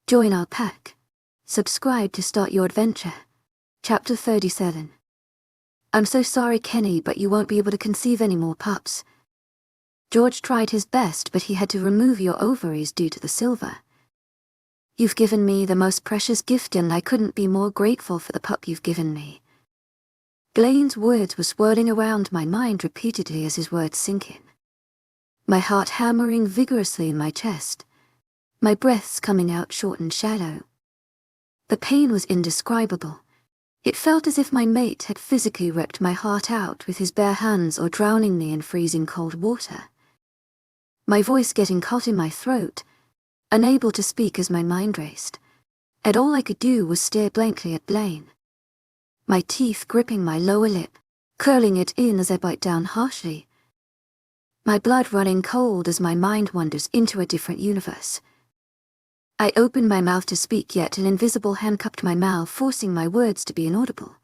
Join our pack. Subscribe to start your adventure. Chapter 37. I'm so sorry, Kenny, but you won't be able to conceive any more pups. George tried his best, but he had to remove your ovaries due to the silver. You've given me the most precious gift, and I couldn't be more grateful for the pup you've given me. Blaine's words were swirling around my mind repeatedly as his words sink in. My heart hammering vigorously in my chest. My breaths coming out short and shallow. The pain was indescribable. It felt as if my mate had physically ripped my heart out with his bare hands or drowning me in freezing cold water. My voice getting caught in my throat, unable to speak as my mind raced, and all I could do was stare blankly at Blaine. My teeth gripping my lower lip, curling it in as I bite down harshly. My blood running cold as my mind wanders into a different universe. I opened my mouth to speak, yet an invisible hand cupped my mouth, forcing my words to be inaudible.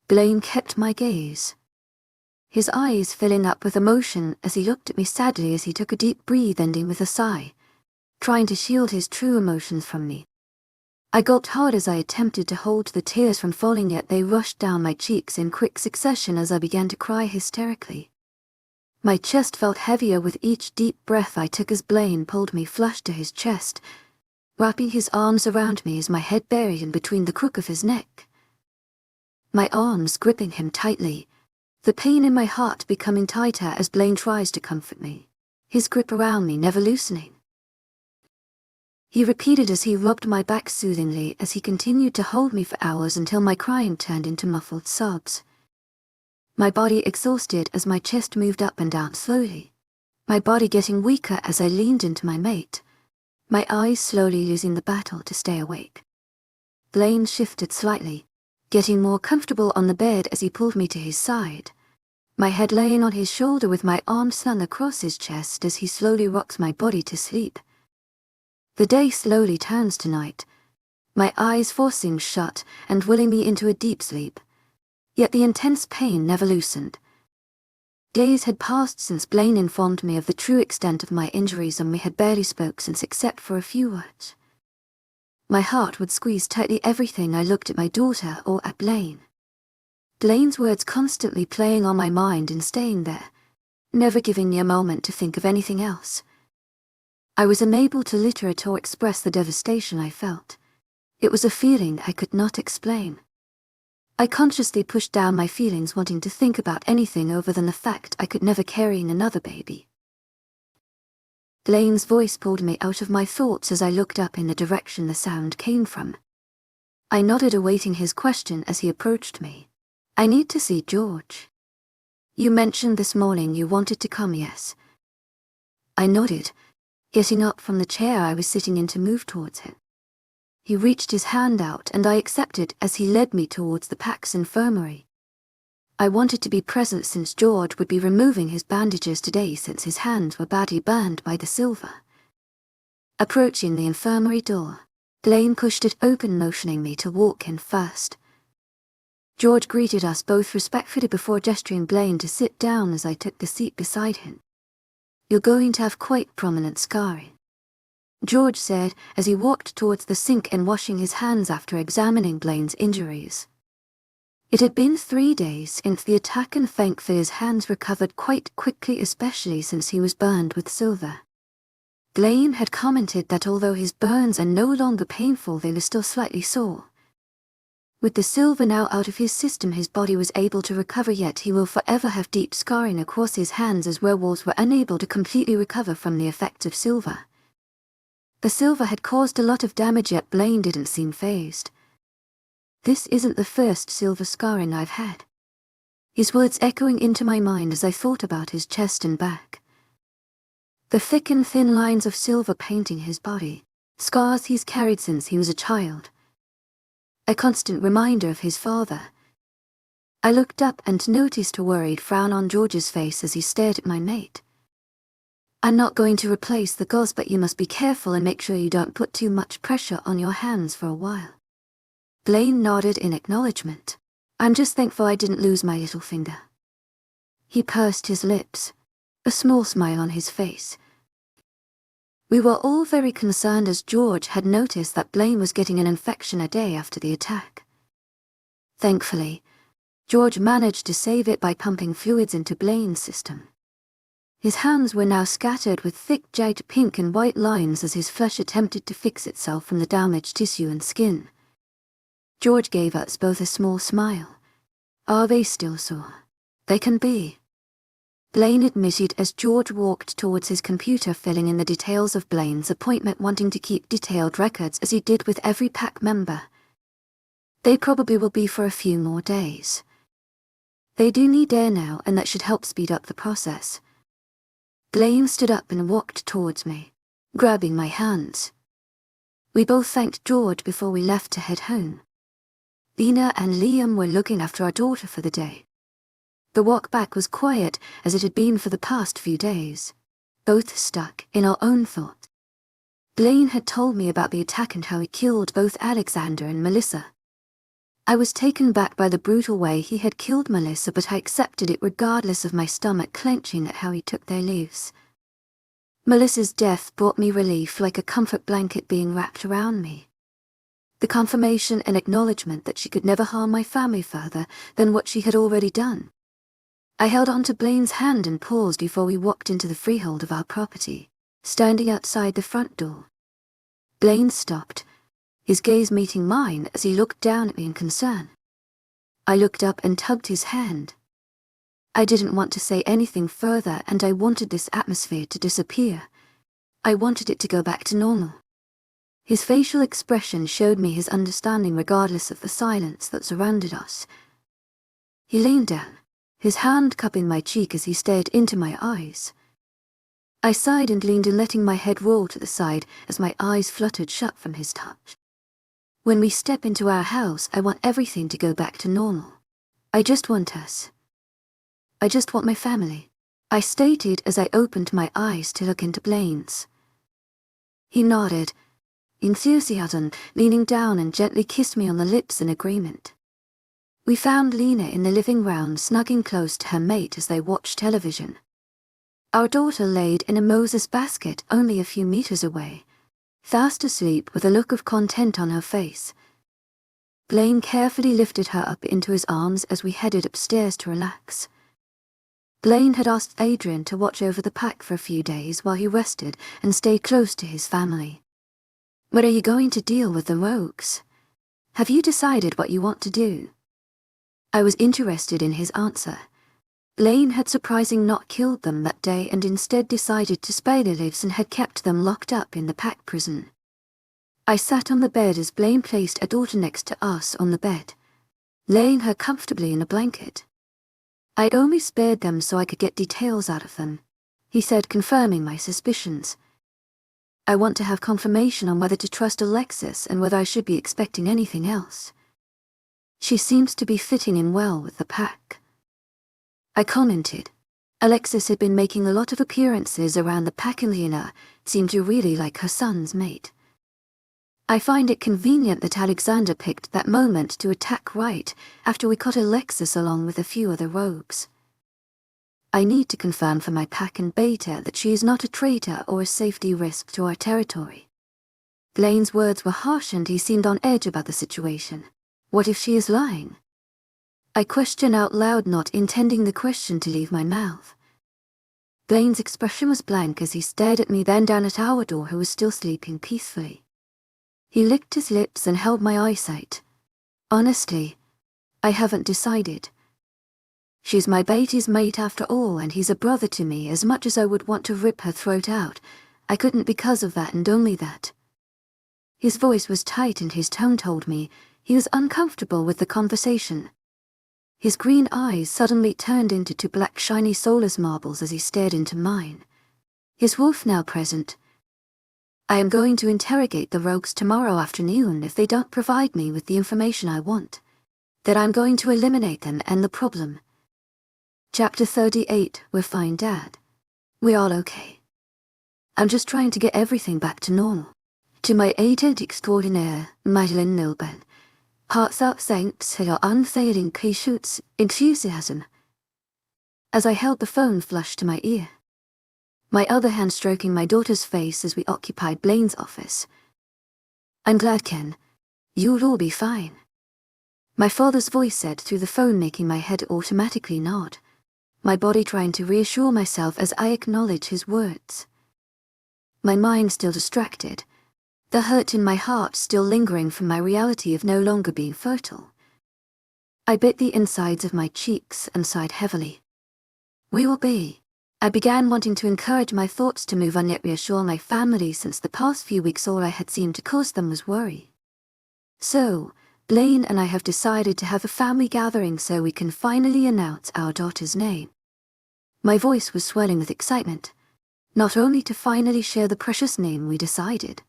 Blaine kept my gaze, his eyes filling up with emotion as he looked at me sadly as he took a deep breath, ending with a sigh, trying to shield his true emotions from me. I gulped hard as I attempted to hold the tears from falling, yet they rushed down my cheeks in quick succession as I began to cry hysterically. My chest felt heavier with each deep breath I took as Blaine pulled me flush to his chest, wrapping his arms around me as my head buried in between the crook of his neck. My arms gripping him tightly, the pain in my heart becoming tighter as Blaine tries to comfort me, his grip around me never loosening. He repeated as he rubbed my back soothingly as he continued to hold me for hours until my crying turned into muffled sobs. My body exhausted as my chest moved up and down slowly, my body getting weaker as I leaned into my mate, my eyes slowly losing the battle to stay awake. Blaine shifted slightly, getting more comfortable on the bed as he pulled me to his side, my head laying on his shoulder with my arm slung across his chest as he slowly rocks my body to sleep. The day slowly turns to night, my eyes forcing shut and willing me into a deep sleep. Yet the intense pain never loosened. Days had passed since Blaine informed me of the true extent of my injuries, and we had barely spoke since except for a few words. My heart would squeeze tightly everything I looked at my daughter or at Blaine. Blaine's words constantly playing on my mind and staying there, never giving me a moment to think of anything else. I was unable to literate or express the devastation I felt. It was a feeling I could not explain. I consciously pushed down my feelings, wanting to think about anything other than the fact I could never carry another baby. Blaine's voice pulled me out of my thoughts as I looked up in the direction the sound came from. I nodded, awaiting his question as he approached me. I need to see George. You mentioned this morning you wanted to come, yes? I nodded, getting up from the chair I was sitting in to move towards him. He reached his hand out and I accepted as he led me towards the pack's infirmary. I wanted to be present since George would be removing his bandages today since his hands were badly burned by the silver. Approaching the infirmary door, Blaine pushed it open, motioning me to walk in first. George greeted us both respectfully before gesturing Blaine to sit down as I took the seat beside him. You're going to have quite prominent scarring, George said as he walked towards the sink and washing his hands after examining Blaine's injuries. It had been 3 days since the attack, and thankfully his hands recovered quite quickly, especially since he was burned with silver. Blaine had commented that although his burns are no longer painful, they were still slightly sore. With the silver now out of his system, his body was able to recover, yet he will forever have deep scarring across his hands as werewolves were unable to completely recover from the effects of silver. The silver had caused a lot of damage, yet Blaine didn't seem fazed. This isn't the first silver scarring I've had. His words echoing into my mind as I thought about his chest and back. The thick and thin lines of silver painting his body, scars he's carried since he was a child. A constant reminder of his father. I looked up and noticed a worried frown on George's face as he stared at my mate. I'm not going to replace the gauze, but you must be careful and make sure you don't put too much pressure on your hands for a while. Blaine nodded in acknowledgement. I'm just thankful I didn't lose my little finger. He pursed his lips, a small smile on his face. We were all very concerned as George had noticed that Blaine was getting an infection a day after the attack. Thankfully, George managed to save it by pumping fluids into Blaine's system. His hands were now scattered with thick jagged pink and white lines as his flesh attempted to fix itself from the damaged tissue and skin. George gave us both a small smile. Are they still sore? They can be. Blaine admitted as George walked towards his computer, filling in the details of Blaine's appointment, wanting to keep detailed records as he did with every pack member. They probably will be for a few more days. They do need air now, and that should help speed up the process. Blaine stood up and walked towards me, grabbing my hands. We both thanked George before we left to head home. Lena and Liam were looking after our daughter for the day. The walk back was quiet as it had been for the past few days, both stuck in our own thought. Blaine had told me about the attack and how he killed both Alexander and Melissa. I was taken back by the brutal way he had killed Melissa, but I accepted it regardless of my stomach clenching at how he took their lives. Melissa's death brought me relief, like a comfort blanket being wrapped around me. The confirmation and acknowledgement that she could never harm my family further than what she had already done. I held onto Blaine's hand and paused before we walked into the freehold of our property, standing outside the front door. Blaine stopped, his gaze meeting mine as he looked down at me in concern. I looked up and tugged his hand. I didn't want to say anything further, and I wanted this atmosphere to disappear. I wanted it to go back to normal. His facial expression showed me his understanding regardless of the silence that surrounded us. He leaned down, his hand cupping my cheek as he stared into my eyes. I sighed and leaned in, letting my head roll to the side as my eyes fluttered shut from his touch. When we step into our house, I want everything to go back to normal. I just want us. I just want my family, I stated as I opened my eyes to look into Blaine's. He nodded, enthusiasm, leaning down and gently kissed me on the lips in agreement. We found Lena in the living room, snugging close to her mate as they watched television. Our daughter laid in a Moses basket only a few meters away, fast asleep with a look of content on her face. Blaine carefully lifted her up into his arms as we headed upstairs to relax. Blaine had asked Adrian to watch over the pack for a few days while he rested and stayed close to his family. But are you going to deal with the rogues? Have you decided what you want to do? I was interested in his answer. Blaine had surprisingly not killed them that day and instead decided to spare their lives and had kept them locked up in the pack prison. I sat on the bed as Blaine placed a daughter next to us on the bed, laying her comfortably in a blanket. I'd only spared them so I could get details out of them, he said, confirming my suspicions. I want to have confirmation on whether to trust Alexis and whether I should be expecting anything else. She seems to be fitting in well with the pack. I commented. Alexis had been making a lot of appearances around the pack and Lena seemed to really like her son's mate. I find it convenient that Alexander picked that moment to attack right after we caught Alexis along with a few other rogues. I need to confirm for my pack and Beta that she is not a traitor or a safety risk to our territory. Blaine's words were harsh and he seemed on edge about the situation. What if she is lying? I questioned out loud, not intending the question to leave my mouth. Blaine's expression was blank as he stared at me, then down at our door, who was still sleeping peacefully. He licked his lips and held my eyesight. Honestly, I haven't decided. She's my Beatty's mate after all, and he's a brother to me. As much as I would want to rip her throat out, I couldn't because of that and only that. His voice was tight and his tone told me he was uncomfortable with the conversation. His green eyes suddenly turned into two black shiny soulless marbles as he stared into mine. His wolf now present. I am going to interrogate the rogues tomorrow afternoon if they don't provide me with the information I want. That I'm going to eliminate them and the problem. Chapter 38, We're fine, Dad. We're all okay. I'm just trying to get everything back to normal. To my agent extraordinaire, Madeleine Nilben. Heartfelt thanks for your unfailing patience, enthusiasm. As I held the phone flush to my ear. my other hand stroking my daughter's face as we occupied Blaine's office. "I'm glad, Ken. You'll all be fine," my father's voice said through the phone, making my head automatically nod, my body trying to reassure myself as I acknowledge his words. My mind still distracted, the hurt in my heart still lingering from my reality of no longer being fertile. I bit the insides of my cheeks and sighed heavily. "We will be." I began wanting to encourage my thoughts to move on, yet reassure my family, since the past few weeks all I had seemed to cause them was worry. "So, Blaine and I have decided to have a family gathering so we can finally announce our daughter's name." My voice was swelling with excitement, not only to finally share the precious name we decided,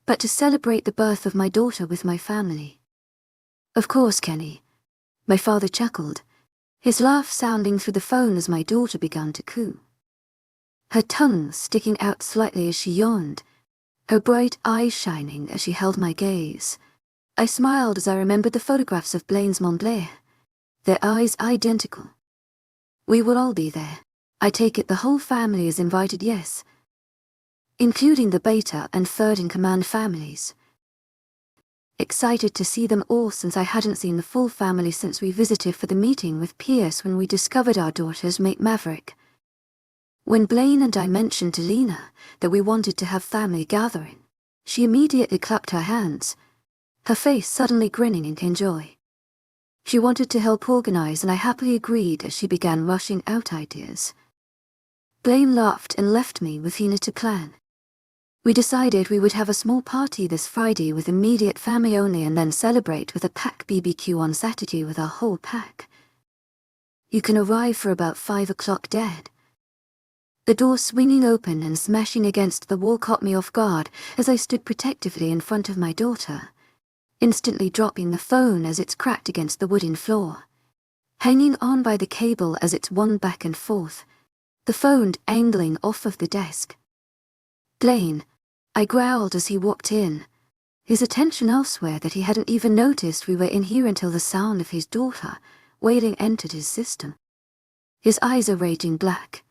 but to celebrate the birth of my daughter with my family. "Of course, Kenny," my father chuckled, his laugh sounding through the phone as my daughter began to coo, her tongue sticking out slightly as she yawned, her bright eyes shining as she held my gaze. I smiled as I remembered the photographs of Blaine's mom Blair, their eyes identical. "We will all be there. I take it the whole family is invited, yes?" "Including the beta and third-in-command families." Excited to see them all, since I hadn't seen the full family since we visited for the meeting with Pierce when we discovered our daughter's mate Maverick. When Blaine and I mentioned to Lena that we wanted to have family gathering, she immediately clapped her hands, her face suddenly grinning in joy. She wanted to help organize, and I happily agreed as she began rushing out ideas. Blaine laughed and left me with Lena to plan. We decided we would have a small party this Friday with immediate family only, and then celebrate with a pack BBQ on Saturday with our whole pack. "You can arrive for about 5 o'clock, Dad." The door swinging open and smashing against the wall caught me off guard as I stood protectively in front of my daughter, instantly dropping the phone as it's cracked against the wooden floor, hanging on by the cable as it swung back and forth, the phone angling off of the desk. "Blaine," I growled as he walked in, his attention elsewhere, that he hadn't even noticed we were in here until the sound of his daughter wailing entered his system. His eyes are raging black,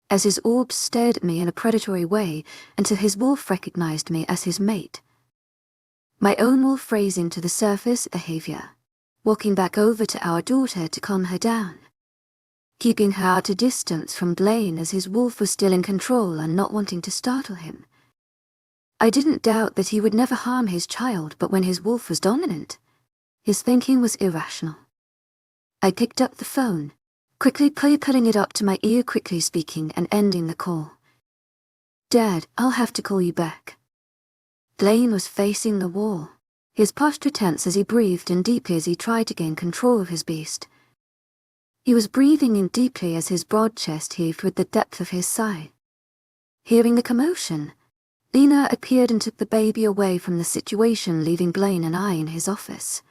as his orbs stared at me in a predatory way until his wolf recognized me as his mate. My own wolf raising to the surface behavior, walking back over to our daughter to calm her down, keeping her at a distance from Blaine as his wolf was still in control and not wanting to startle him. I didn't doubt that he would never harm his child, but when his wolf was dominant, his thinking was irrational. I picked up the phone, quickly putting it up to my ear, quickly speaking and ending the call. "Dad, I'll have to call you back." Blaine was facing the wall, his posture tense as he breathed in deeply as he tried to gain control of his beast. He was breathing in deeply as his broad chest heaved with the depth of his sigh. Hearing the commotion, Lena appeared and took the baby away from the situation, leaving Blaine and I in his office.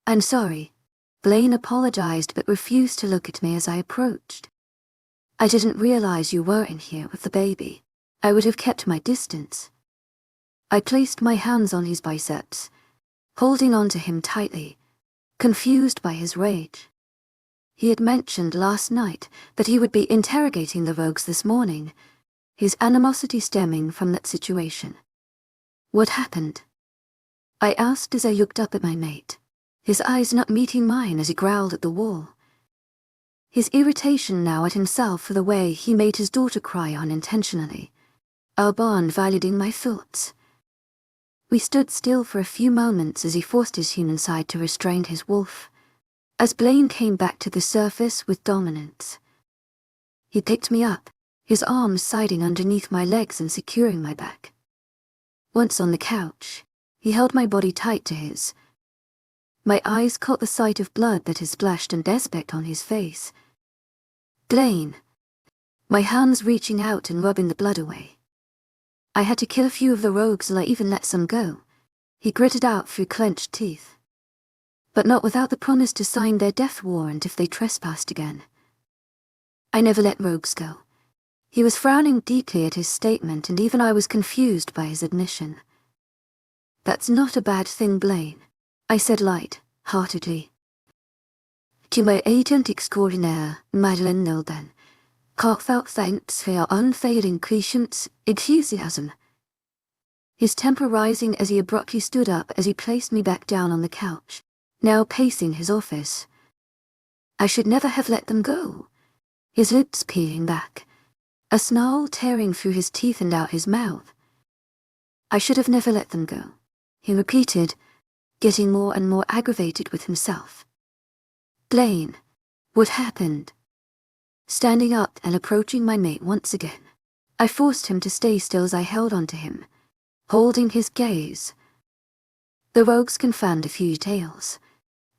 "I'm sorry," Blaine apologized, but refused to look at me as I approached. "I didn't realize you were in here with the baby. I would have kept my distance." I placed my hands on his biceps, holding on to him tightly, confused by his rage. He had mentioned last night that he would be interrogating the rogues this morning, his animosity stemming from that situation. "What happened?" I asked as I looked up at my mate, his eyes not meeting mine as he growled at the wall. His irritation now at himself for the way he made his daughter cry unintentionally, our bond validating my thoughts. We stood still for a few moments as he forced his human side to restrain his wolf, as Blaine came back to the surface with dominance. He picked me up, his arms siding underneath my legs and securing my back. Once on the couch, he held my body tight to his. My eyes caught the sight of blood that had splashed and despect on his face. "Blaine," my hands reaching out and rubbing the blood away. "I had to kill a few of the rogues and I even let some go," he gritted out through clenched teeth. "But not without the promise to sign their death warrant if they trespassed again." "I never let rogues go." He was frowning deeply at his statement, and even I was confused by his admission. "That's not a bad thing, Blaine," I said light-heartedly. "Tu m'as agent extraordinaire, Madeleine Nilden. Heartfelt thanks for your unfailing patience, enthusiasm. His temper rising as he abruptly stood up as he placed me back down on the couch, now pacing his office. I should never have let them go. His lips peeling back, a snarl tearing through his teeth and out his mouth. I should have never let them go, he repeated, getting more and more aggravated with himself. Blaine, what happened? Standing up and approaching my mate once again, I forced him to stay still as I held onto him, holding his gaze. The rogues confirmed a few tales,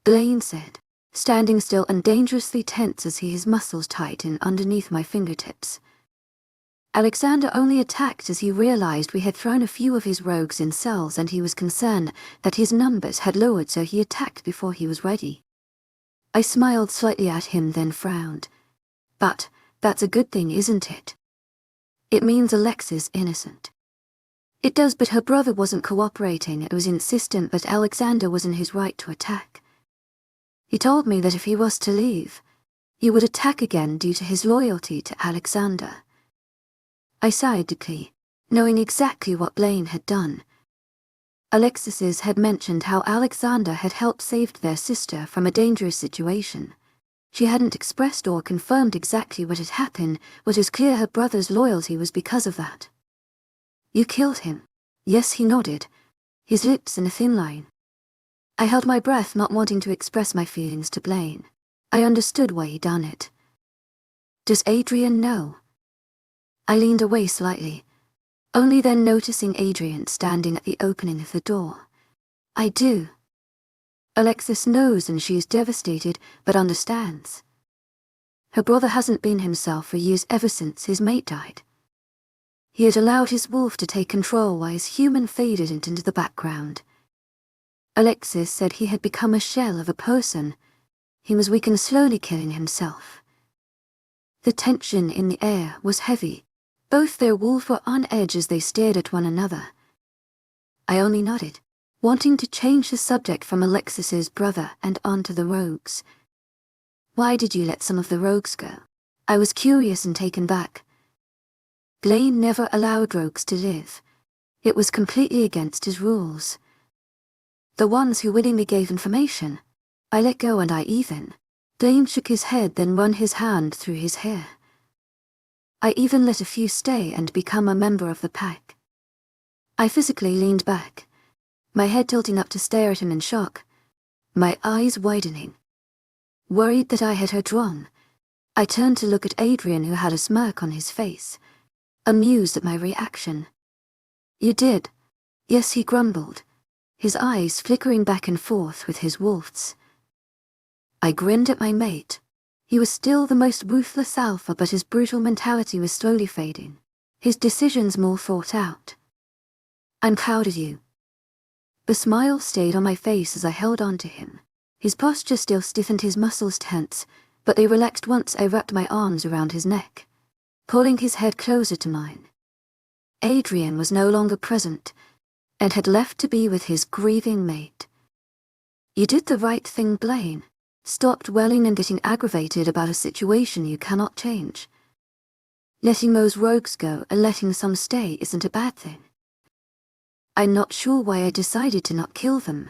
Blaine said, standing still and dangerously tense as his muscles tightened underneath my fingertips. Alexander only attacked as he realized we had thrown a few of his rogues in cells and he was concerned that his numbers had lowered, so he attacked before he was ready. I smiled slightly at him, then frowned. But that's a good thing, isn't it? It means Alexa's innocent. It does, but her brother wasn't cooperating and was insistent that Alexander was in his right to attack. He told me that if he was to leave, he would attack again due to his loyalty to Alexander. I sighed deeply, knowing exactly what Blaine had done. Alexis had mentioned how Alexander had helped save their sister from a dangerous situation. She hadn't expressed or confirmed exactly what had happened, but it was clear her brother's loyalty was because of that. You killed him? Yes, he nodded, his lips in a thin line. I held my breath, not wanting to express my feelings to Blaine. I understood why he'd done it. Does Adrian know? I leaned away slightly, only then noticing Adrian standing at the opening of the door. I do. Alexis knows and she is devastated, but understands. Her brother hasn't been himself for years, ever since his mate died. He had allowed his wolf to take control while his human faded into the background. Alexis said he had become a shell of a person. He was weak and slowly killing himself. The tension in the air was heavy. Both their wolves were on edge as they stared at one another. I only nodded, wanting to change the subject from Alexis's brother and onto the rogues. Why did you let some of the rogues go? I was curious and taken back. Blaine never allowed rogues to live. It was completely against his rules. The ones who willingly gave information, I let go, and I even. Blaine shook his head, then run his hand through his hair. I even let a few stay and become a member of the pack. I physically leaned back, my head tilting up to stare at him in shock, my eyes widening. Worried that I had her drawn, I turned to look at Adrian, who had a smirk on his face, amused at my reaction. You did? Yes, he grumbled, his eyes flickering back and forth with his wolves. I grinned at my mate. He was still the most ruthless alpha, but his brutal mentality was slowly fading, his decisions more thought out. I'm proud of you. The smile stayed on my face as I held on to him. His posture still stiffened, his muscles tense, but they relaxed once I wrapped my arms around his neck, pulling his head closer to mine. Adrian was no longer present, and had left to be with his grieving mate. You did the right thing, Blaine. Stop dwelling and getting aggravated about a situation you cannot change. Letting those rogues go and letting some stay isn't a bad thing. I'm not sure why I decided to not kill them.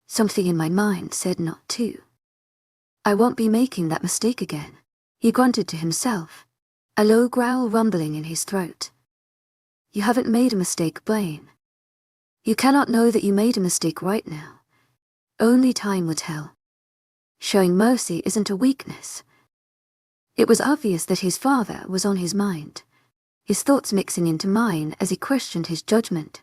Something in my mind said not to. I won't be making that mistake again, he grunted to himself, a low growl rumbling in his throat. You haven't made a mistake, Blaine. You cannot know that you made a mistake right now. Only time will tell. Showing mercy isn't a weakness. It was obvious that his father was on his mind, his thoughts mixing into mine as he questioned his judgment.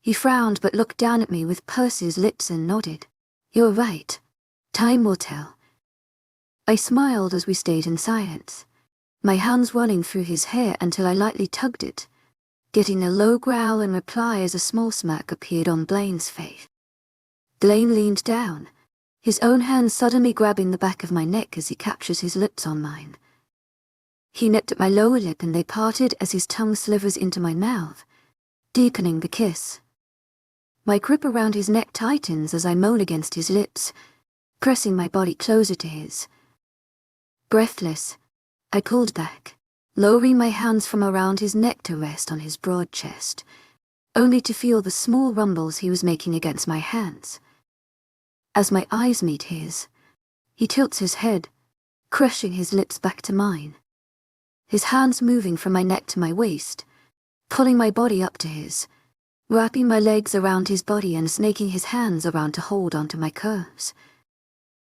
He frowned but looked down at me with pursed lips and nodded. You're right. Time will tell. I smiled as we stayed in silence, my hands running through his hair until I lightly tugged it, getting a low growl in reply as a small smirk appeared on Blaine's face. Blaine leaned down, his own hand suddenly grabbing the back of my neck as he captured his lips on mine. He nipped at my lower lip and they parted as his tongue slivers into my mouth, deepening the kiss. My grip around his neck tightens as I moan against his lips, pressing my body closer to his. Breathless, I pulled back, lowering my hands from around his neck to rest on his broad chest, only to feel the small rumbles he was making against my hands. As my eyes meet his, he tilts his head, crushing his lips back to mine, his hands moving from my neck to my waist, pulling my body up to his, wrapping my legs around his body and snaking his hands around to hold onto my curves.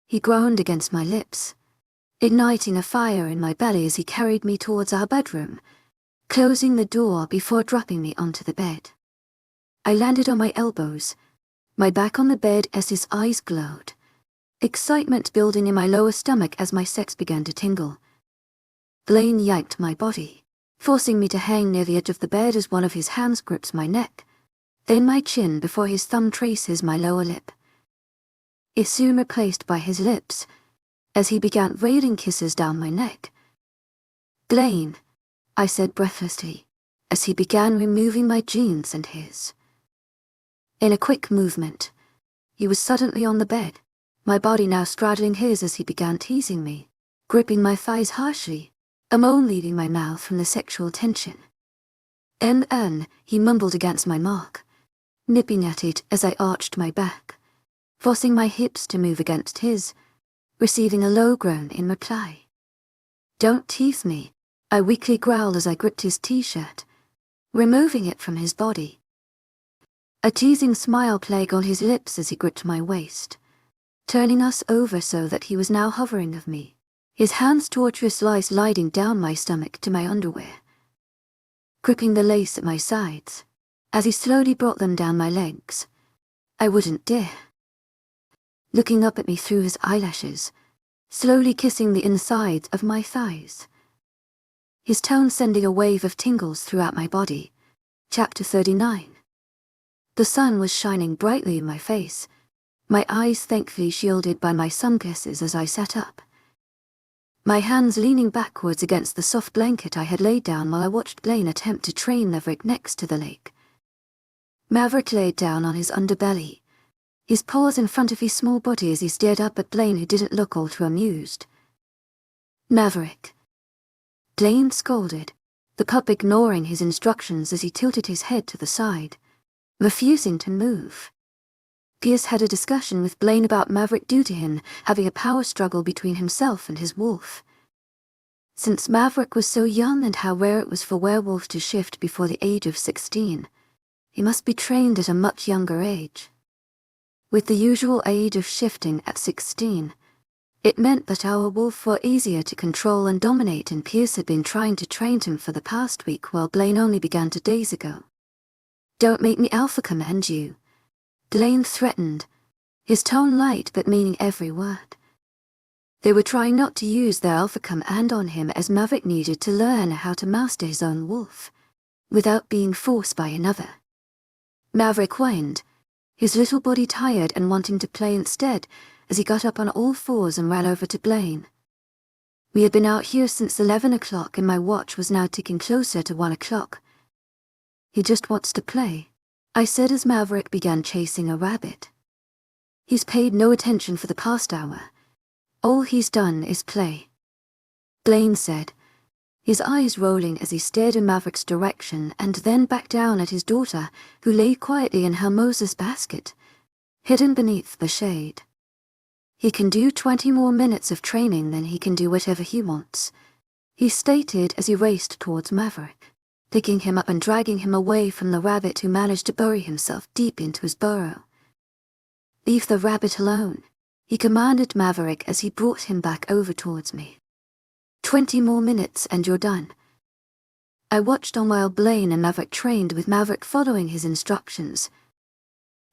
He groaned against my lips, igniting a fire in my belly as he carried me towards our bedroom, closing the door before dropping me onto the bed. I landed on my elbows, my back on the bed as his eyes glowed, excitement building in my lower stomach as my sex began to tingle. Blaine yanked my body, forcing me to hang near the edge of the bed as one of his hands grips my neck, then my chin before his thumb traces my lower lip. Is soon replaced by his lips, as he began railing kisses down my neck. "Blaine," I said breathlessly, as he began removing my jeans and his. In a quick movement, he was suddenly on the bed, my body now straddling his as he began teasing me, gripping my thighs harshly, a moan leaving my mouth from the sexual tension. "N," he mumbled against my mark, nipping at it as I arched my back, forcing my hips to move against his, receiving a low groan in reply. "Don't tease me," I weakly growled as I gripped his t-shirt, removing it from his body. A teasing smile played on his lips as he gripped my waist, turning us over so that he was now hovering of me, his hands tortuously sliding down my stomach to my underwear, gripping the lace at my sides, as he slowly brought them down my legs. I wouldn't dare. Looking up at me through his eyelashes, slowly kissing the insides of my thighs, his tone sending a wave of tingles throughout my body. Chapter 39. The sun was shining brightly in my face, my eyes thankfully shielded by my sunglasses as I sat up, my hands leaning backwards against the soft blanket I had laid down while I watched Blaine attempt to train Maverick next to the lake. Maverick laid down on his underbelly, his paws in front of his small body as he stared up at Blaine, who didn't look all too amused. "Maverick," Blaine scolded, the pup ignoring his instructions as he tilted his head to the side, refusing to move. Pierce had a discussion with Blaine about Maverick due to him having a power struggle between himself and his wolf. Since Maverick was so young and how rare it was for werewolves to shift before the age of 16, he must be trained at a much younger age. With the usual age of shifting at 16, it meant that our wolf were easier to control and dominate, and Pierce had been trying to train him for the past week while Blaine only began 2 days ago. "Don't make me alpha command you," Blaine threatened, his tone light but meaning every word. They were trying not to use their alpha command on him as Maverick needed to learn how to master his own wolf, without being forced by another. Maverick whined, his little body tired and wanting to play instead, as he got up on all fours and ran over to Blaine. We had been out here since 11 o'clock and my watch was now ticking closer to 1 o'clock. "He just wants to play," I said as Maverick began chasing a rabbit. "He's paid no attention for the past hour. All he's done is play," Blaine said, his eyes rolling as he stared in Maverick's direction and then back down at his daughter, who lay quietly in her Moses basket, hidden beneath the shade. "He can do 20 more minutes of training, then he can do whatever he wants," he stated as he raced towards Maverick, picking him up and dragging him away from the rabbit who managed to bury himself deep into his burrow. "Leave the rabbit alone," he commanded Maverick as he brought him back over towards me. 20 more minutes and you're done." I watched on while Blaine and Maverick trained, with Maverick following his instructions.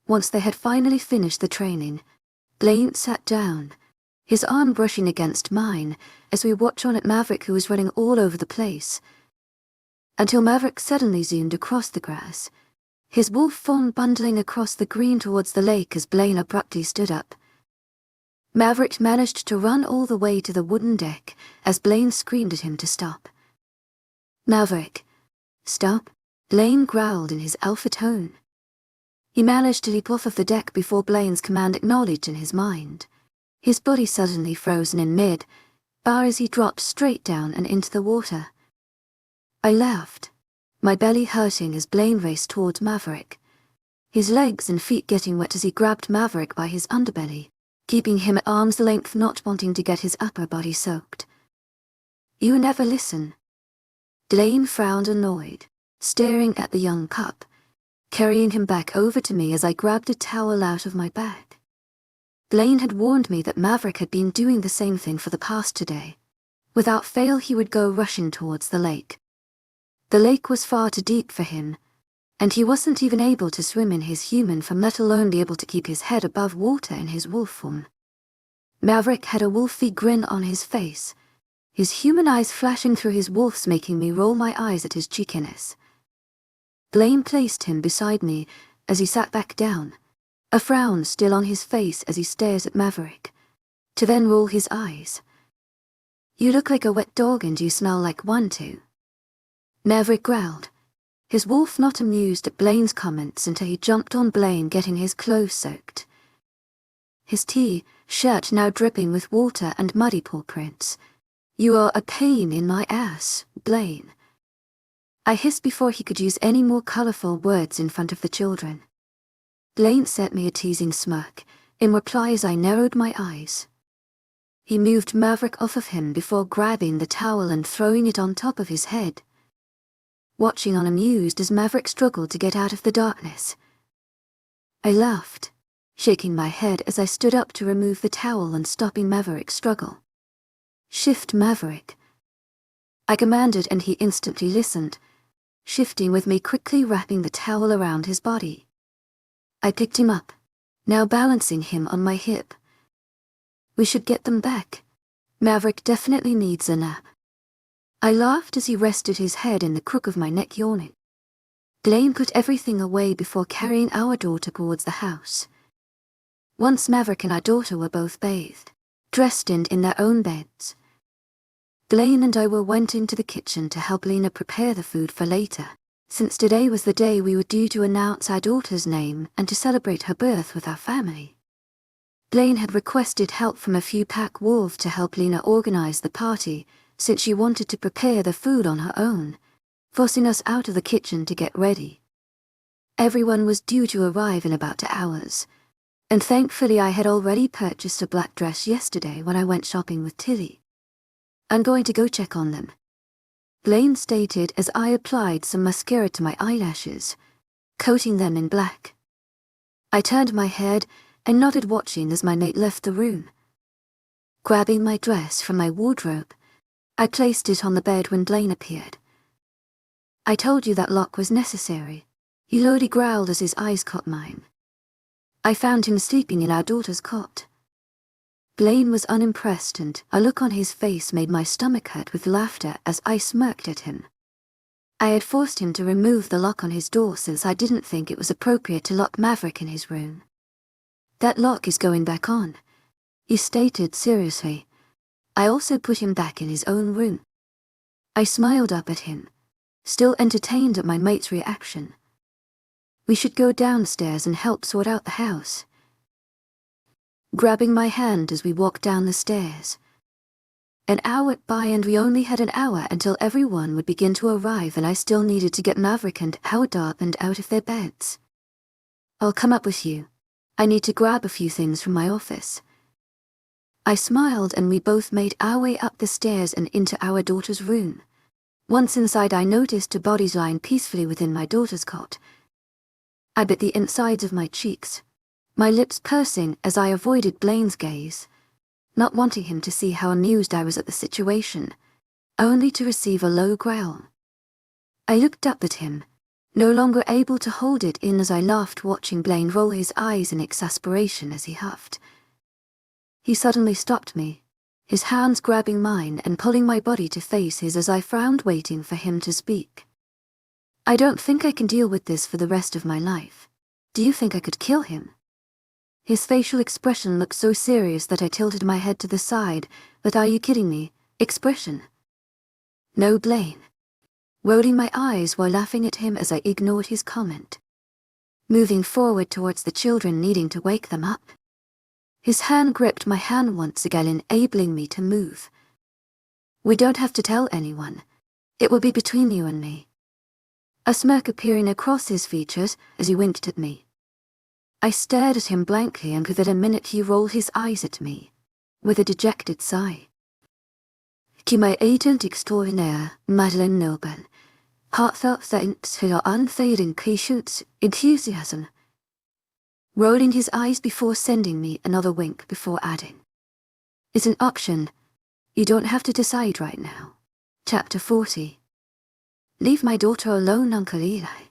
Once they had finally finished the training, Blaine sat down, his arm brushing against mine, as we watched on at Maverick, who was running all over the place, until Maverick suddenly zoomed across the grass, his wolf fawn bundling across the green towards the lake as Blaine abruptly stood up. Maverick managed to run all the way to the wooden deck as Blaine screamed at him to stop. "Maverick, stop," Blaine growled in his alpha tone. He managed to leap off of the deck before Blaine's command acknowledged in his mind, his body suddenly frozen in mid, bar as he dropped straight down and into the water. I laughed, my belly hurting as Blaine raced towards Maverick, his legs and feet getting wet as he grabbed Maverick by his underbelly, keeping him at arm's length, not wanting to get his upper body soaked. You never listen. Blaine frowned, annoyed, staring at the young pup, carrying him back over to me as I grabbed a towel out of my bag. Blaine had warned me that Maverick had been doing the same thing for the past 2 days. Without fail, he would go rushing towards the lake. The lake was far too deep for him, and he wasn't even able to swim in his human form, let alone be able to keep his head above water in his wolf form. Maverick had a wolfy grin on his face, his human eyes flashing through his wolf's, making me roll my eyes at his cheekiness. Blaine placed him beside me as he sat back down, a frown still on his face as he stares at Maverick, to then roll his eyes. You look like a wet dog and you smell like one too. Maverick growled, his wolf not amused at Blaine's comments until he jumped on Blaine, getting his clothes soaked. His shirt now dripping with water and muddy paw prints. You are a pain in my ass, Blaine. I hissed before he could use any more colorful words in front of the children. Blaine sent me a teasing smirk, in reply as I narrowed my eyes. He moved Maverick off of him before grabbing the towel and throwing it on top of his head, watching unamused as Maverick struggled to get out of the darkness. I laughed, shaking my head as I stood up to remove the towel and stopping Maverick's struggle. Shift, Maverick, I commanded, and he instantly listened, shifting with me, quickly wrapping the towel around his body. I picked him up, now balancing him on my hip. We should get them back. Maverick definitely needs a nap. I laughed as he rested his head in the crook of my neck, yawning. Blaine put everything away before carrying our daughter towards the house. Once Maverick and our daughter were both bathed, dressed and in their own beds, Blaine and I went into the kitchen to help Lena prepare the food for later, since today was the day we were due to announce our daughter's name and to celebrate her birth with our family. Blaine had requested help from a few pack wolves to help Lena organize the party, since she wanted to prepare the food on her own, forcing us out of the kitchen to get ready. Everyone was due to arrive in about 2 hours, and thankfully I had already purchased a black dress yesterday when I went shopping with Tilly. I'm going to go check on them, Blaine stated as I applied some mascara to my eyelashes, coating them in black. I turned my head and nodded, watching as my mate left the room. Grabbing my dress from my wardrobe, I placed it on the bed when Blaine appeared. I told you that lock was necessary, he lowly growled as his eyes caught mine. I found him sleeping in our daughter's cot. Blaine was unimpressed, and a look on his face made my stomach hurt with laughter as I smirked at him. I had forced him to remove the lock on his door since I didn't think it was appropriate to lock Maverick in his room. That lock is going back on, he stated seriously. I also put him back in his own room. I smiled up at him, still entertained at my mate's reaction. We should go downstairs and help sort out the house. Grabbing my hand as we walked down the stairs. An hour went by and we only had an hour until everyone would begin to arrive, and I still needed to get Maverick and Howard up and out of their beds. I'll come up with you. I need to grab a few things from my office. I smiled and we both made our way up the stairs and into our daughter's room. Once inside, I noticed 2 bodies lying peacefully within my daughter's cot. I bit the insides of my cheeks, my lips pursing as I avoided Blaine's gaze, not wanting him to see how amused I was at the situation, only to receive a low growl. I looked up at him, no longer able to hold it in as I laughed, watching Blaine roll his eyes in exasperation as he huffed. He suddenly stopped me, his hands grabbing mine and pulling my body to face his as I frowned, waiting for him to speak. I don't think I can deal with this for the rest of my life. Do you think I could kill him? His facial expression looked so serious that I tilted my head to the side. But are you kidding me? Expression. No, Blaine. Rolling my eyes while laughing at him as I ignored his comment. Moving forward towards the children, needing to wake them up. His hand gripped my hand once again, enabling me to move. We don't have to tell anyone. It will be between you and me. A smirk appearing across his features as he winked at me. I stared at him blankly, and within a minute he rolled his eyes at me, with a dejected sigh. To my agent extraordinaire, Madeleine Noble, heartfelt thanks for your unfading patience, enthusiasm. Rolling his eyes before sending me another wink before adding. It's an option. You don't have to decide right now. Chapter 40. Leave my daughter alone, Uncle Eli.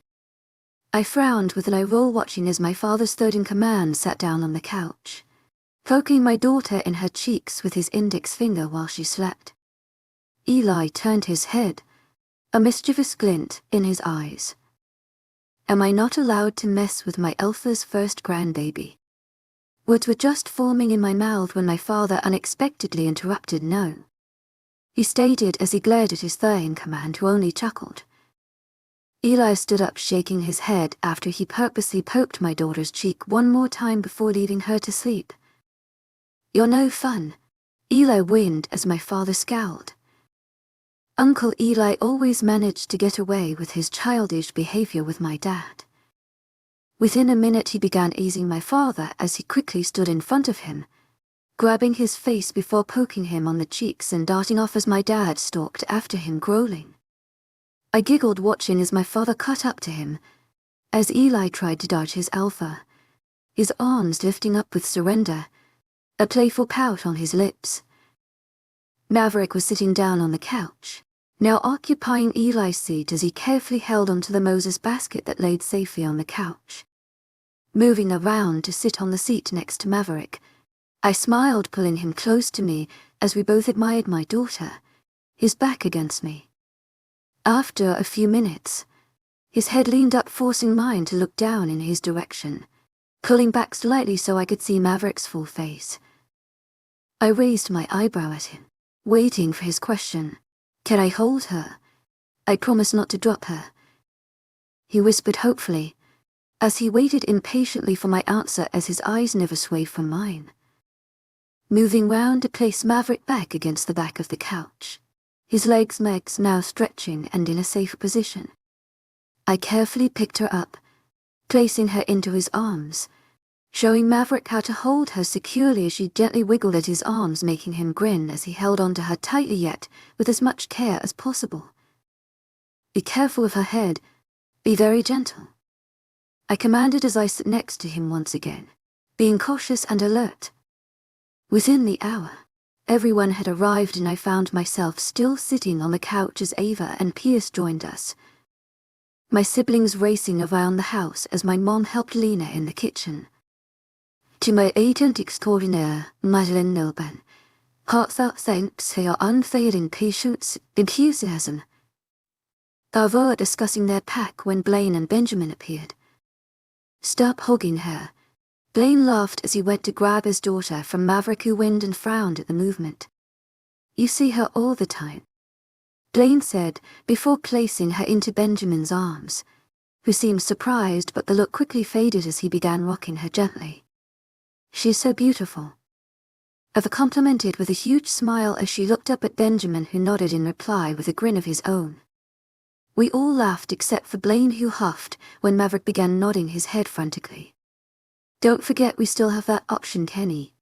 I frowned with an eye roll, watching as my father's third-in-command sat down on the couch, poking my daughter in her cheeks with his index finger while she slept. Eli turned his head, a mischievous glint in his eyes. Am I not allowed to mess with my Elfa's first grandbaby? Words were just forming in my mouth when my father unexpectedly interrupted. No. He stated as he glared at his third-in-command, who only chuckled. Eli stood up, shaking his head after he purposely poked my daughter's cheek one more time before leaving her to sleep. You're no fun, Eli whined as my father scowled. Uncle Eli always managed to get away with his childish behavior with my dad. Within a minute he began easing my father as he quickly stood in front of him, grabbing his face before poking him on the cheeks and darting off as my dad stalked after him, growling. I giggled, watching as my father caught up to him, as Eli tried to dodge his Alpha, his arms lifting up with surrender, a playful pout on his lips. Maverick was sitting down on the couch, now occupying Eli's seat as he carefully held onto the Moses basket that laid safely on the couch. Moving around to sit on the seat next to Maverick, I smiled, pulling him close to me as we both admired my daughter, his back against me. After a few minutes, his head leaned up, forcing mine to look down in his direction, pulling back slightly so I could see Maverick's full face. I raised my eyebrow at him, waiting for his question. Can I hold her? I promise not to drop her. He whispered hopefully, as he waited impatiently for my answer as his eyes never swayed from mine. Moving round to place Maverick back against the back of the couch, his legs now stretching and in a safer position. I carefully picked her up, placing her into his arms, showing Maverick how to hold her securely as she gently wiggled at his arms, making him grin as he held onto her tightly, yet with as much care as possible. Be careful of her head. Be very gentle, I commanded as I sat next to him once again, being cautious and alert. Within the hour, everyone had arrived and I found myself still sitting on the couch as Ava and Pierce joined us. My siblings racing around the house as my mom helped Lena in the kitchen. To my agent extraordinaire, Madeleine Noble, heartfelt thanks for your unfailing patience, enthusiasm. They were discussing their pack when Blaine and Benjamin appeared. Stop hugging her. Blaine laughed as he went to grab his daughter from Maverick, who whined and frowned at the movement. You see her all the time, Blaine said before placing her into Benjamin's arms, who seemed surprised, but the look quickly faded as he began rocking her gently. She's so beautiful, Ava complimented with a huge smile as she looked up at Benjamin, who nodded in reply with a grin of his own. We all laughed except for Blaine, who huffed when Maverick began nodding his head frantically. Don't forget we still have that option, Kenny,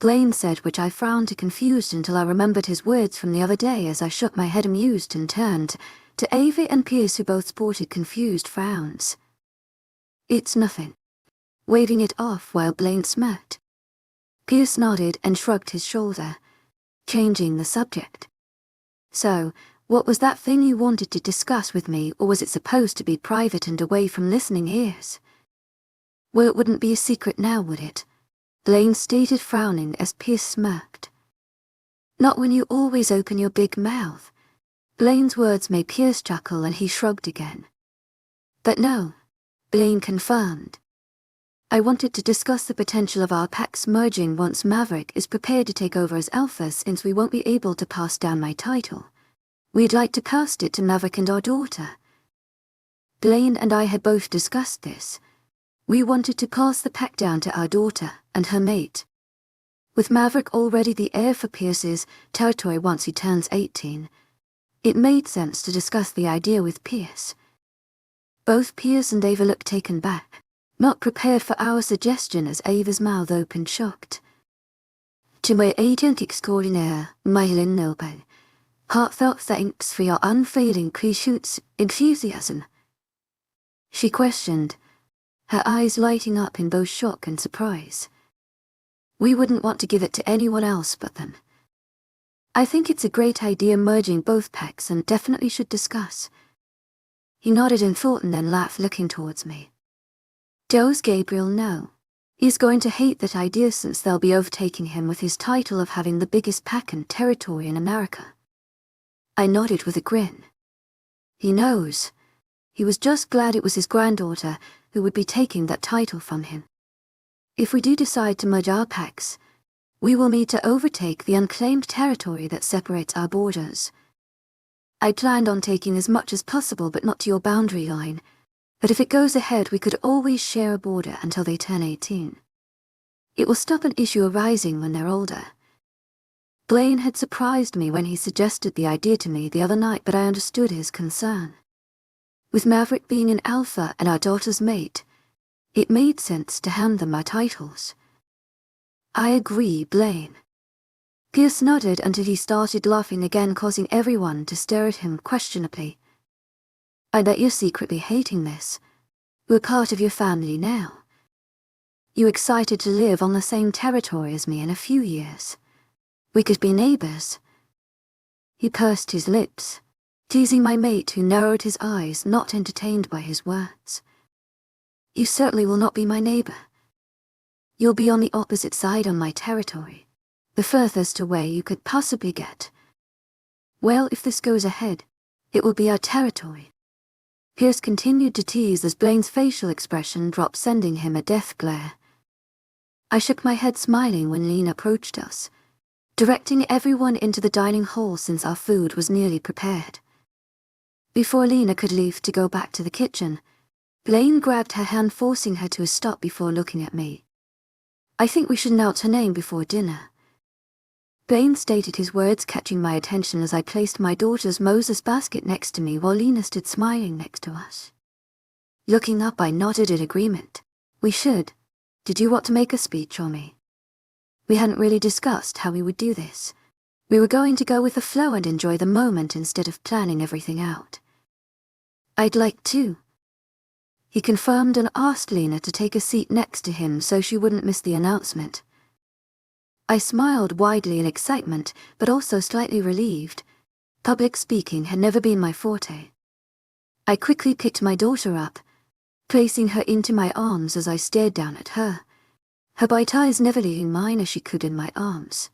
Blaine said, which I frowned confused until I remembered his words from the other day as I shook my head amused and turned to Ava and Pierce, who both sported confused frowns. It's nothing, waving it off while Blaine smirked. Pierce nodded and shrugged his shoulder, changing the subject. So, what was that thing you wanted to discuss with me, or was it supposed to be private and away from listening ears? Well, it wouldn't be a secret now, would it? Blaine stated, frowning as Pierce smirked. Not when you always open your big mouth. Blaine's words made Pierce chuckle and he shrugged again. But no, Blaine confirmed. I wanted to discuss the potential of our packs merging once Maverick is prepared to take over as Alpha, since we won't be able to pass down my title. We'd like to cast it to Maverick and our daughter. Blaine and I had both discussed this. We wanted to pass the pack down to our daughter and her mate. With Maverick already the heir for Pierce's territory once he turns 18, it made sense to discuss the idea with Pierce. Both Pierce and Ava looked taken back, not prepared for our suggestion as Ava's mouth opened shocked. To my agent extraordinaire, Mylin Noble, heartfelt thanks for your unfailing Creshoot's enthusiasm. She questioned, her eyes lighting up in both shock and surprise. We wouldn't want to give it to anyone else but them. I think it's a great idea merging both packs and definitely should discuss. He nodded in thought and then laughed, looking towards me. Does Gabriel know? He's going to hate that idea since they'll be overtaking him with his title of having the biggest pack and territory in America. I nodded with a grin. He knows. He was just glad it was his granddaughter who would be taking that title from him. If we do decide to merge our packs, we will need to overtake the unclaimed territory that separates our borders. I planned on taking as much as possible but not to your boundary line, but if it goes ahead we could always share a border until they turn 18. It will stop an issue arising when they're older. Blaine had surprised me when he suggested the idea to me the other night, but I understood his concern. With Maverick being an alpha and our daughter's mate, it made sense to hand them our titles. I agree, Blaine. Pierce nodded until he started laughing again, causing everyone to stare at him questionably. I bet you're secretly hating this. We're part of your family now. You excited to live on the same territory as me in a few years. We could be neighbors. He pursed his lips, teasing my mate, who narrowed his eyes, not entertained by his words. You certainly will not be my neighbor. You'll be on the opposite side on my territory, the furthest away you could possibly get. Well, if this goes ahead, it will be our territory. Pierce continued to tease as Blaine's facial expression dropped, sending him a death glare. I shook my head, smiling when Lena approached us, directing everyone into the dining hall since our food was nearly prepared. Before Lena could leave to go back to the kitchen, Blaine grabbed her hand, forcing her to a stop before looking at me. I think we should announce her name before dinner. Blaine stated his words, catching my attention as I placed my daughter's Moses basket next to me while Lena stood smiling next to us. Looking up, I nodded in agreement. We should. Did you want to make a speech or me? We hadn't really discussed how we would do this. We were going to go with the flow and enjoy the moment instead of planning everything out. I'd like to. He confirmed and asked Lena to take a seat next to him so she wouldn't miss the announcement. I smiled widely in excitement, but also slightly relieved. Public speaking had never been my forte. I quickly picked my daughter up, placing her into my arms as I stared down at her, her bright eyes never leaving mine as she could in my arms.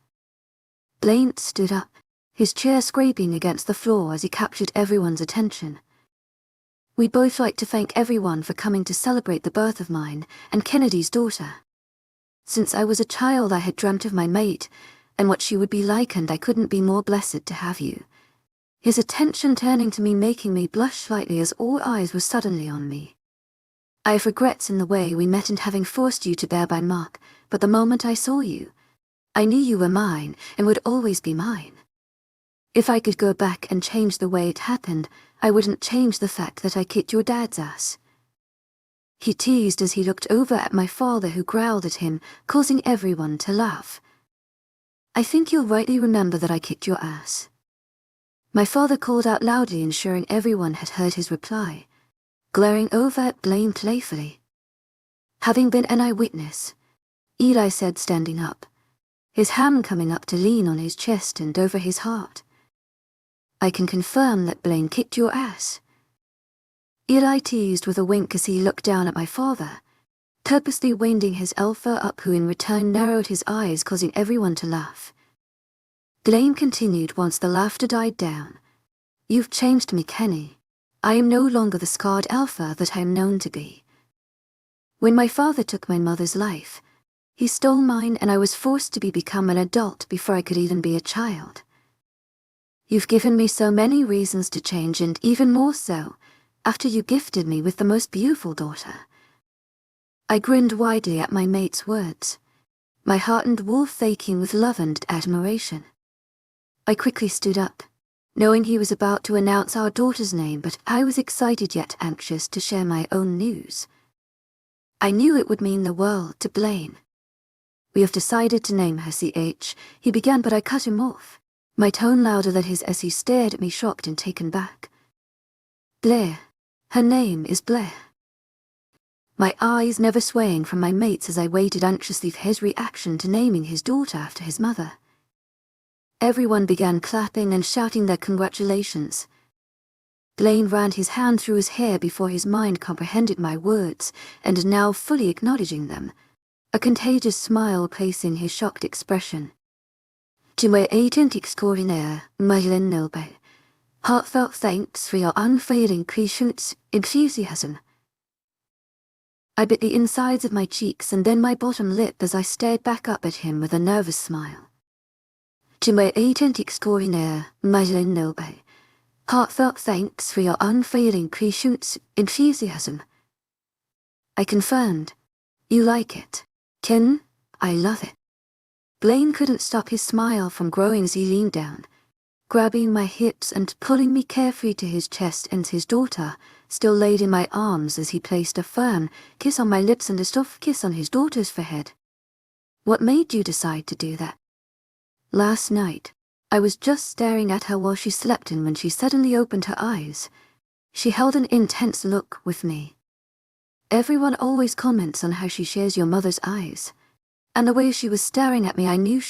Blaine stood up, his chair scraping against the floor as he captured everyone's attention. We'd both like to thank everyone for coming to celebrate the birth of mine and Kennedy's daughter. Since I was a child, I had dreamt of my mate and what she would be like, and I couldn't be more blessed to have you. His attention turning to me, making me blush slightly as all eyes were suddenly on me. I have regrets in the way we met and having forced you to bear by Mark, but the moment I saw you, I knew you were mine and would always be mine. If I could go back and change the way it happened, I wouldn't change the fact that I kicked your dad's ass. He teased as he looked over at my father, who growled at him, causing everyone to laugh. I think you'll rightly remember that I kicked your ass. My father called out loudly, ensuring everyone had heard his reply, glaring over at Blaine playfully. Having been an eyewitness, Eli said, standing up, his hand coming up to lean on his chest and over his heart. I can confirm that Blaine kicked your ass. Eli teased with a wink as he looked down at my father, purposely winding his alpha up, who in return narrowed his eyes, causing everyone to laugh. Blaine continued once the laughter died down. You've changed me, Kenny. I am no longer the scarred alpha that I am known to be. When my father took my mother's life, he stole mine and I was forced to become an adult before I could even be a child. You've given me so many reasons to change, and even more so after you gifted me with the most beautiful daughter. I grinned widely at my mate's words. my hardened wolf aching with love and admiration. I quickly stood up, knowing he was about to announce our daughter's name, but I was excited yet anxious to share my own news. I knew it would mean the world to Blaine. We have decided to name her CH, he began, but I cut him off, my tone louder than his as he stared at me shocked and taken back. Blair. Her name is Blair. My eyes never swaying from my mates as I waited anxiously for his reaction to naming his daughter after his mother. Everyone began clapping and shouting their congratulations. Blaine ran his hand through his hair before his mind comprehended my words, and now fully acknowledging them, a contagious smile placing his shocked expression. immersive. Heartfelt thanks for your unfailing patience, enthusiasm. I bit the insides of my cheeks and then my bottom lip as I stared back up at him with a nervous smile. immersive. Heartfelt thanks for your unfailing patience, enthusiasm. I confirmed. You like it, Ken? I love it. Blaine couldn't stop his smile from growing as he leaned down, grabbing my hips and pulling me carefree to his chest, and his daughter still laid in my arms as he placed a firm kiss on my lips and a soft kiss on his daughter's forehead. What made you decide to do that? Last night, I was just staring at her while she slept, and when she suddenly opened her eyes, she held an intense look with me. Everyone always comments on how she shares your mother's eyes, and the way she was staring at me, I knew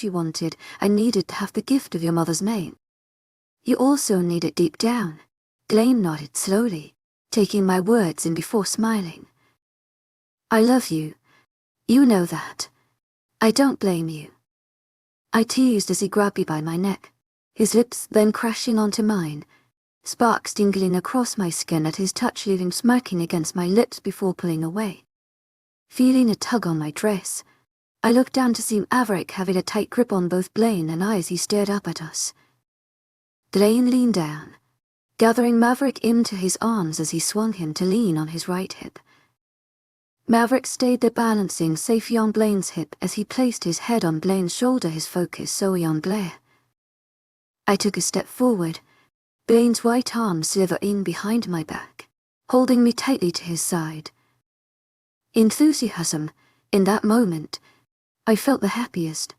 I needed to have the gift of your mother's name. You also need it deep down. Blaine nodded slowly, taking my words in before smiling. I love you. You know that. I don't blame you. I teased as he grabbed me by my neck, his lips then crashing onto mine, sparks tingling across my skin at his touch, leaving smirking against my lips before pulling away. Feeling a tug on my dress, I looked down to see Maverick having a tight grip on both Blaine and I as he stared up at us. Blaine leaned down, gathering Maverick into his arms as he swung him to lean on his right hip. Maverick stayed there, balancing safely on Blaine's hip as he placed his head on Blaine's shoulder, his focus solely on Blair. I took a step forward, Blaine's right arm slithering behind my back, holding me tightly to his side. Enthusiasm, in that moment, I felt the happiest,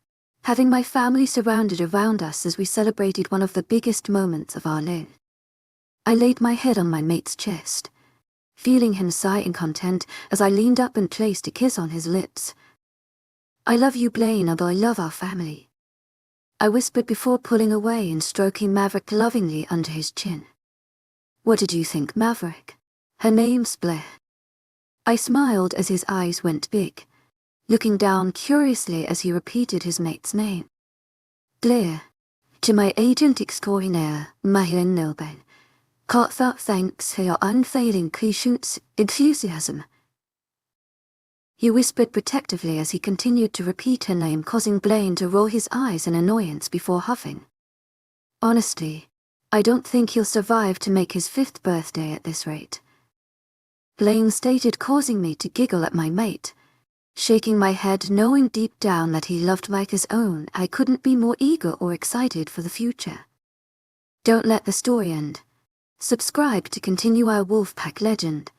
having my family surrounded around us as we celebrated one of the biggest moments of our lives. I laid my head on my mate's chest, feeling him sigh in content as I leaned up and placed a kiss on his lips. I love you, Blaine, and I love our family, I whispered before pulling away and stroking Maverick lovingly under his chin. What did you think, Maverick? Her name's Blair. I smiled as his eyes went big, looking down curiously as he repeated his mate's name. Blair. To my agent extraordinaire, Mahlen Nilben. Heartfelt thanks for your unfailing patience, enthusiasm. He whispered protectively as he continued to repeat her name, causing Blaine to roll his eyes in annoyance before huffing. Honestly, I don't think he'll survive to make his 5th birthday at this rate, Blaine stated, causing me to giggle at my mate. Shaking my head, knowing deep down that he loved like his own, I couldn't be more eager or excited for the future. Don't let the story end. Subscribe to continue our Wolfpack legend.